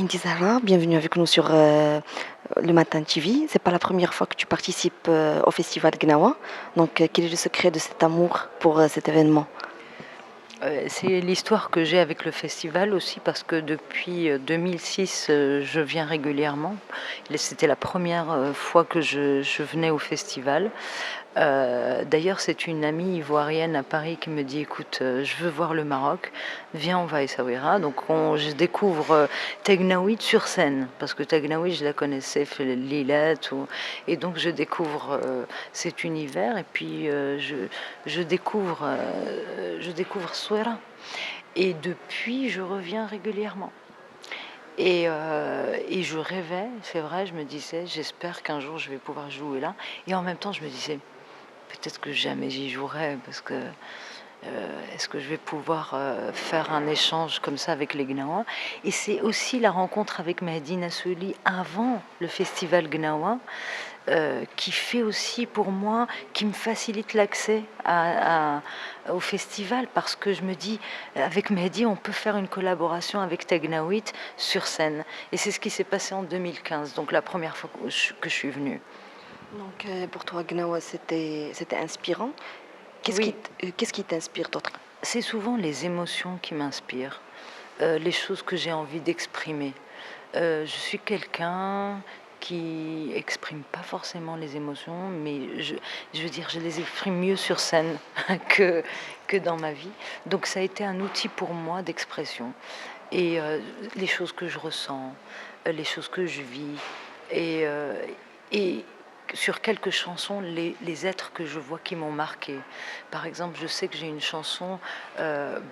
Inti Zahra, bienvenue avec nous sur le Matin TV. C'est pas la première fois que tu participes au festival Gnawa. Donc, quel est le secret de cet amour pour cet événement? C'est l'histoire que j'ai avec le festival aussi parce que depuis 2006, je viens régulièrement. C'était la première fois que je venais au festival. D'ailleurs, c'est une amie ivoirienne à Paris qui me dit: «Écoute, je veux voir le Maroc, viens, on va à Essaouira». Donc je découvre Tegnaouit sur scène, parce que Tegnaouit, je la connaissais, fait Lilette, et donc je découvre cet univers, et puis je découvre Souera. Et depuis, je reviens régulièrement. Et je rêvais, c'est vrai, je me disais, j'espère qu'un jour je vais pouvoir jouer là. Et en même temps, je me disais, peut-être que jamais j'y jouerai, parce que est-ce que je vais pouvoir faire un échange comme ça avec les Gnawa? Et c'est aussi la rencontre avec Mehdi Nassouli avant le festival Gnawa, qui fait aussi pour moi, qui me facilite l'accès au festival, parce que je me dis, avec Mehdi, on peut faire une collaboration avec Tegnaouit sur scène. Et c'est ce qui s'est passé en 2015, donc la première fois que je suis venue. Donc, pour toi, Gnawa, c'était inspirant. Oui. Qu'est-ce qui t'inspire d'autre? C'est souvent les émotions qui m'inspirent, les choses que j'ai envie d'exprimer. Je suis quelqu'un qui exprime pas forcément les émotions, mais je veux dire, je les exprime mieux sur scène que dans ma vie. Donc ça a été un outil pour moi d'expression. Et les choses que je ressens, les choses que je vis, et, et sur quelques chansons, les êtres que je vois qui m'ont marqué. Par exemple, je sais que j'ai une chanson,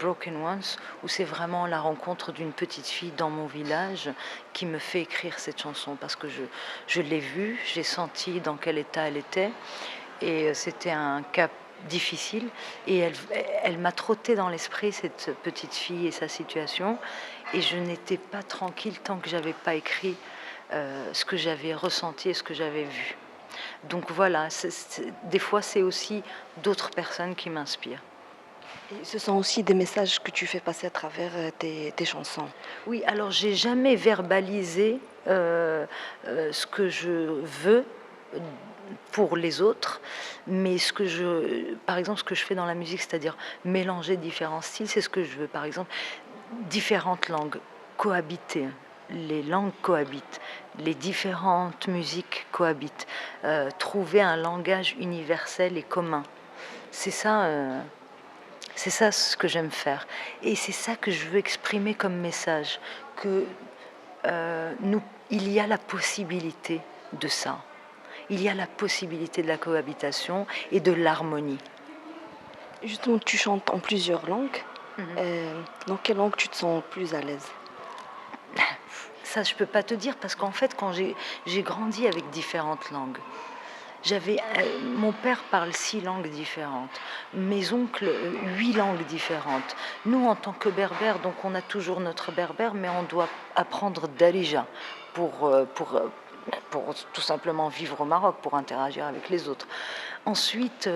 Broken Once, où c'est vraiment la rencontre d'une petite fille dans mon village qui me fait écrire cette chanson, parce que je l'ai vue, j'ai senti dans quel état elle était, et c'était un cap difficile, et elle m'a trotté dans l'esprit, cette petite fille et sa situation, et je n'étais pas tranquille tant que j'avais pas écrit ce que j'avais ressenti et ce que j'avais vu. Donc voilà, des fois c'est aussi d'autres personnes qui m'inspirent. Et ce sont aussi des messages que tu fais passer à travers tes chansons. Oui, alors j'ai jamais verbalisé ce que je veux pour les autres, mais par exemple, ce que je fais dans la musique, c'est-à-dire mélanger différents styles, c'est ce que je veux. Par exemple, différentes langues, cohabiter. Les langues cohabitent, les différentes musiques cohabitent, trouver un langage universel et commun. C'est ça ce que j'aime faire. Et c'est ça que je veux exprimer comme message, que il y a la possibilité de ça. Il y a la possibilité de la cohabitation et de l'harmonie. Justement, tu chantes en plusieurs langues. Dans quelle langue tu te sens plus à l'aise? Ça, je peux pas te dire, parce qu'en fait, quand j'ai grandi avec différentes langues, mon père parle 6 langues différentes, mes oncles 8 langues différentes. Nous, en tant que berbères, donc on a toujours notre berbère, mais on doit apprendre darija pour tout simplement vivre au Maroc, pour interagir avec les autres. Ensuite,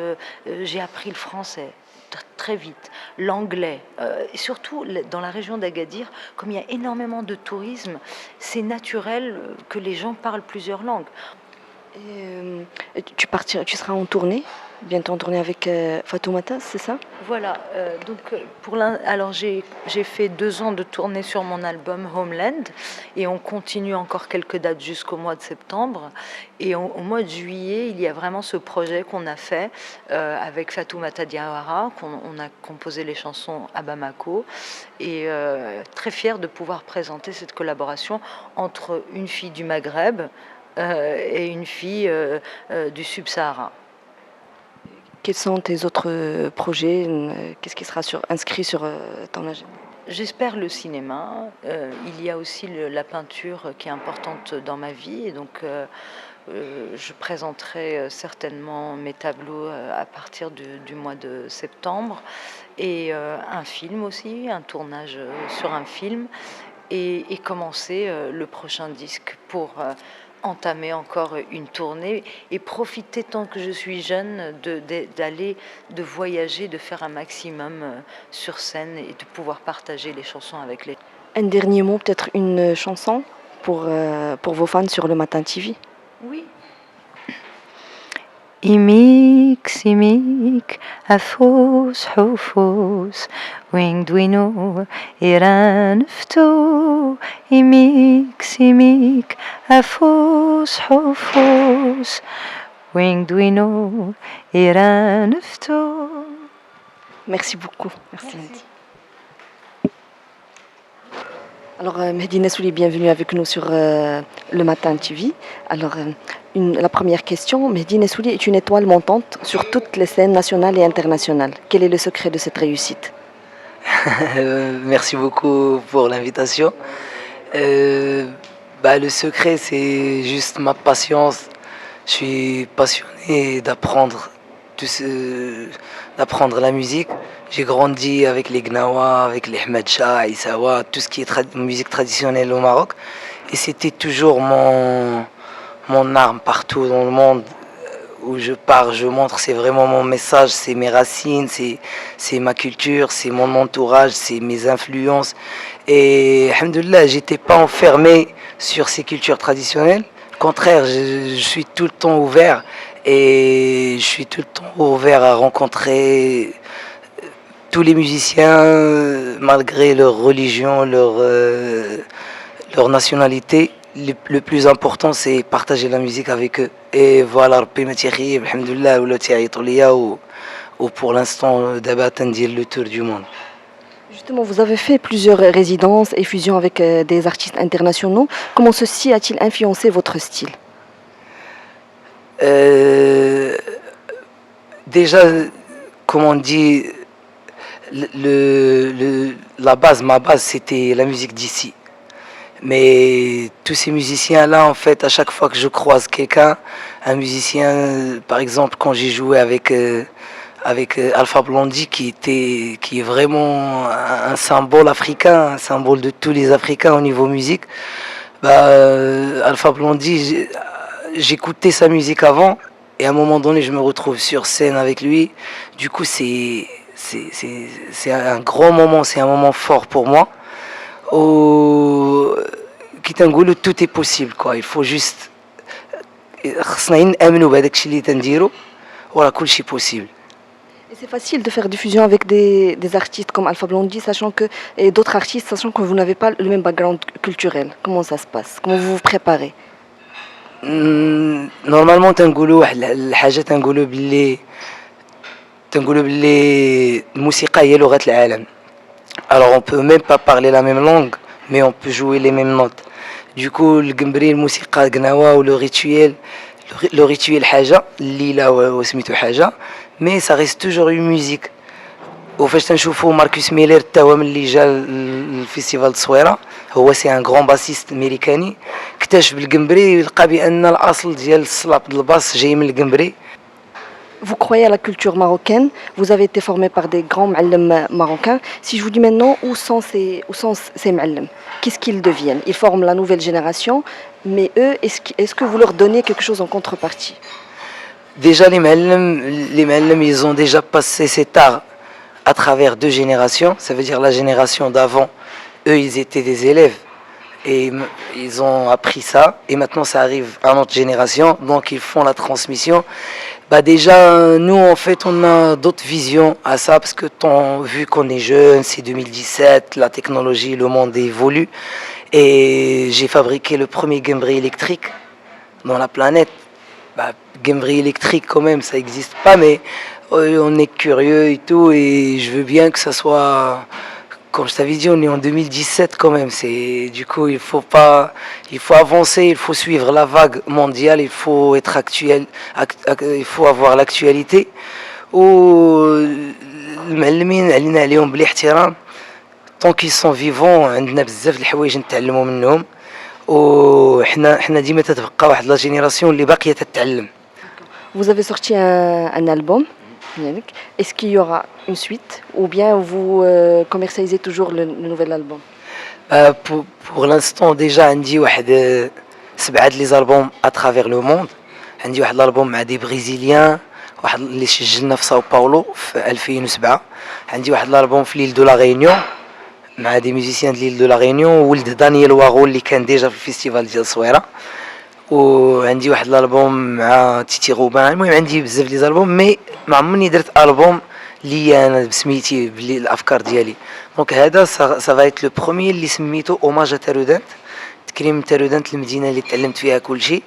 j'ai appris le français très vite, l'anglais, et surtout dans la région d'Agadir, comme il y a énormément de tourisme, c'est naturel que les gens parlent plusieurs langues. Et tu seras en tournée, bientôt en tournée avec Fatoumata, c'est ça? Voilà, donc alors j'ai fait 2 ans de tournée sur mon album Homeland, et on continue encore quelques dates jusqu'au mois de septembre. Et au mois de juillet, il y a vraiment ce projet qu'on a fait avec Fatoumata Diawara, on a composé les chansons à Bamako, et très fière de pouvoir présenter cette collaboration entre une fille du Maghreb et une fille du Sub-Sahara. Quels sont tes autres projets? Qu'est-ce qui sera inscrit sur ton agenda? J'espère le cinéma. Il y a aussi la peinture qui est importante dans ma vie, et donc je présenterai certainement mes tableaux à partir du mois de septembre, et un film aussi, un tournage sur un film, et commencer le prochain disque pour entamer encore une tournée et profiter, tant que je suis jeune, de voyager, de faire un maximum sur scène et de pouvoir partager les chansons avec les... Un dernier mot, peut-être une chanson pour vos fans sur le Matin TV. Oui. إيميك أفوس حفوس وين دوينو إيران فتو إيميك أفوس حفوس وين دوينو إيران فتو. Merci beaucoup. Merci Mehdi. Alors Mehdi Nessouli, bienvenue avec nous sur le Matin TV. Alors la première question, Mehdi Nessouli est une étoile montante sur toutes les scènes nationales et internationales. Quel est le secret de cette réussite? Merci beaucoup pour l'invitation. Le secret, c'est juste ma patience. Je suis passionné d'apprendre la musique. J'ai grandi avec les Gnawa, avec les Ahmed Shah, Issawa, tout ce qui est musique traditionnelle au Maroc. Et c'était toujours mon arme partout dans le monde. Où je pars, je montre, c'est vraiment mon message, c'est mes racines, c'est ma culture, c'est mon entourage, c'est mes influences. Et alhamdoulilah, j'étais pas enfermé sur ces cultures traditionnelles. Au contraire, je suis tout le temps ouvert et je suis tout le temps ouvert à rencontrer tous les musiciens, malgré leur religion, leur nationalité. Le plus important, c'est partager la musique avec eux. Et voilà, Rabbi ma tikhib, alhamdoulilah, ou ti'aytou liya, ou pour l'instant, d'abord, dire le tour du monde. Justement, vous avez fait plusieurs résidences et fusions avec des artistes internationaux. Comment ceci a-t-il influencé votre style? Déjà, comme on dit, ma base, c'était la musique d'ici. Mais tous ces musiciens-là, en fait, à chaque fois que je croise quelqu'un, un musicien, par exemple, quand j'ai joué avec Alpha Blondy, qui est vraiment un symbole africain, un symbole de tous les Africains au niveau musique, Alpha Blondy, j'écoutais sa musique avant, et à un moment donné, je me retrouve sur scène avec lui. Du coup, c'est un grand moment, c'est un moment fort pour moi. Tout est possible, quoi. Il faut juste voilà, tout est possible. Et c'est facile de faire des fusions avec des artistes comme Alpha Blondy, et d'autres artistes, sachant que vous n'avez pas le même background culturel. Comment ça se passe? Comment vous vous préparez? Normalement, تنقولوا الحاجة تنقولوا باللي الموسيقى هي لغة العالم. Alors on peut même pas parler la même langue, mais on peut jouer les mêmes notes. Du coup, le gambri, le musiqa gnawa ou le rituel haja, lila ou smitou haja, mais ça reste toujours une musique. وفاش تنشوفوا ماركوس ميلر تا هو ملي جا الفيستيفال تصويره، هو سي ان غران باسيست امريكاني، اكتشف القمبري لقى بان الاصل ديال الصلاب ديال الباس جاي من القمبري. Vous croyez à la culture marocaine, vous avez été formé par des grands ma'allem marocains. Si je vous dis maintenant, où sont ces ma'allem? Qu'est-ce qu'ils deviennent? Ils forment la nouvelle génération, mais eux, est-ce que vous leur donnez quelque chose en contrepartie? Déjà, les ma'allem, ils ont déjà passé cet art à travers deux générations. Ça veut dire la génération d'avant, eux, ils étaient des élèves. Et ils ont appris ça, et maintenant ça arrive à notre génération, donc ils font la transmission. Déjà, nous en fait, on a d'autres visions à ça, parce que vu qu'on est jeune, c'est 2017, la technologie, le monde évolue, et j'ai fabriqué le premier gambri électrique dans la planète. Gambri électrique quand même, ça n'existe pas, mais on est curieux et tout, et je veux bien que ça soit... Comme je t'avais dit, on est en 2017 quand même. Du coup, il faut avancer, il faut suivre la vague mondiale, il faut être actuel, il faut avoir l'actualité. المعلمين علينا عليهم بالاحترام. Tant qu'ils sont vivants, عندنا بزاف د الحوايج نتعلموا منهم. وحنا ديما تتبقى واحد لا جينيراسيون اللي باقيه تتعلم. Vous avez sorti un album. Est-ce qu'il y aura une suite ou bien vous commercialisez toujours le nouvel album? Pour l'instant déjà عندي واحد 7 les albums à travers le monde. عندي واحد الالبوم مع دي بريزيليان، واحد اللي سجلنا في ساو باولو في 2007. عندي واحد الالبوم في ليل دو لا ريونيون مع دي ميوزيسيان ديال دو لا ريونيون، ولد دانيال واغو اللي كان ديجا في الفيستيفال ديال الصويره. وعندي واحد الالبوم مع تيتي غوبان. المهم عندي بزاف لي زالبوم، مي ما عمرني درت البوم لي انا بسميتي بلي الافكار ديالي. دونك هذا سافا ايت لو بروميير اللي سميتو اوماج تارودانت، تكريم تارودانت المدينه اللي تعلمت فيها كلشي،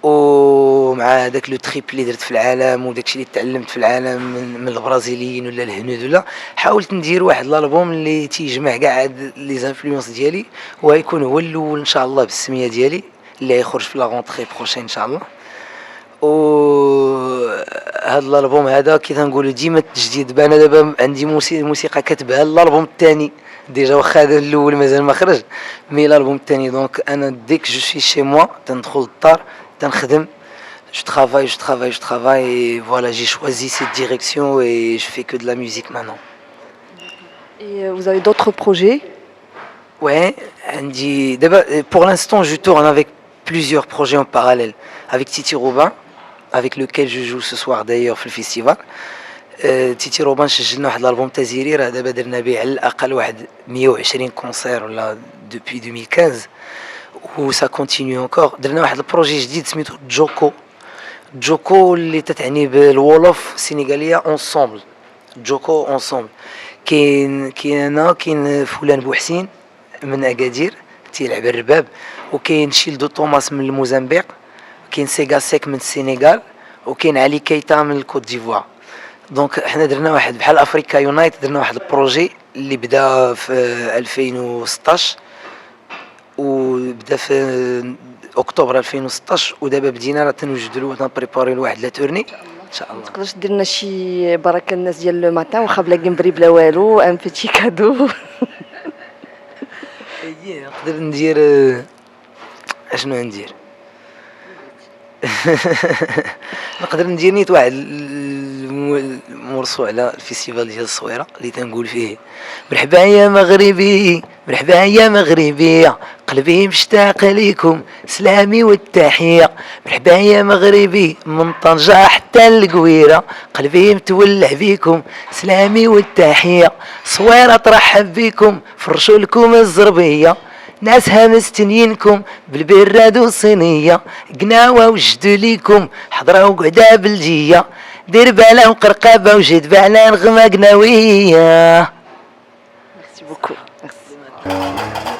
ومع هذاك لو تريب اللي درت في العالم وداكشي اللي تعلمت في العالم من البرازيليين ولا الهنود ولا. حاولت ندير واحد الالبوم اللي تيجمع كاع هاد لي زانفلونس ديالي، وغيكون هو الاول ان شاء الله بالسميه ديالي اللي يخرج في لا غونطري بروشين ان شاء الله. و هاد الالبوم هذا كي تنقولوا ديما التجديد. انا دابا عندي موسيقى كتبها الالبوم الثاني ديجا، واخا هذا الاول مازال ما خرج، مي الالبوم الثاني. دونك انا ديك جو سوي شي موا تندخل للدار تنخدم، je travaille et voilà, j'ai choisi cette direction et je fais que de la musique maintenant. Et vous avez d'autres projets? Ouais, pour l'instant je tourne avec plusieurs projets en parallèle. Avec Titi Robin, avec lequel je joue ce soir d'ailleurs في الفيستيفال. تيتي روبان سجلنا واحد الالبوم تاع زيرير، هذا درنا به على الاقل واحد 120 كونسير ولا دوبي 2015 و سا كونتينيو انكور. درنا واحد البروجي جديد سميتو جوكو اللي تتعني بالولوف سينيغاليه اونسومبل. جوكو اونسومبل كاين انا، كاين فلان بوحسين من اكادير تيلعب الرباب، وكاين شيلدو توماس من الموزمبيق، كاين سيغا سيك من السنغال، وكاين علي كيتا من الكوت ديفوار. دونك حنا درنا واحد بحال افريكا يونايت، درنا واحد البروجي اللي بدا في 2016 وبدا في اكتوبر 2016، ودابا بدينا راه تنوجدوا له تنبريباري لواحد لا تورني ان شاء الله. تقدرش دير لنا شي بركه الناس ديال لو ماتان واخا بلا كنبري بلا والو، ان بيتي كادو؟ نقدر ندير اشنو ندير؟ نقدر ندير نيت واحد المرسو على الفيستيفال ديال الصويره اللي تنقول فيه مرحبا يا مغربي مرحبا يا مغربيه، قلبي مشتاق ليكم سلامي والتحيه. مرحبا يا مغربي من طنجة حتى القويره، قلبي متولع بيكم سلامي والتحيه. صويره ترحب بيكم فرشوا لكم الزربيه، ناسها مستنينكم بالبراد والصينيه، قناوه وجدوا ليكم حضره وقعده بلجيه، دير باله وقرقابه وجد باله نغمه قناويه. Merci beaucoup. Merci.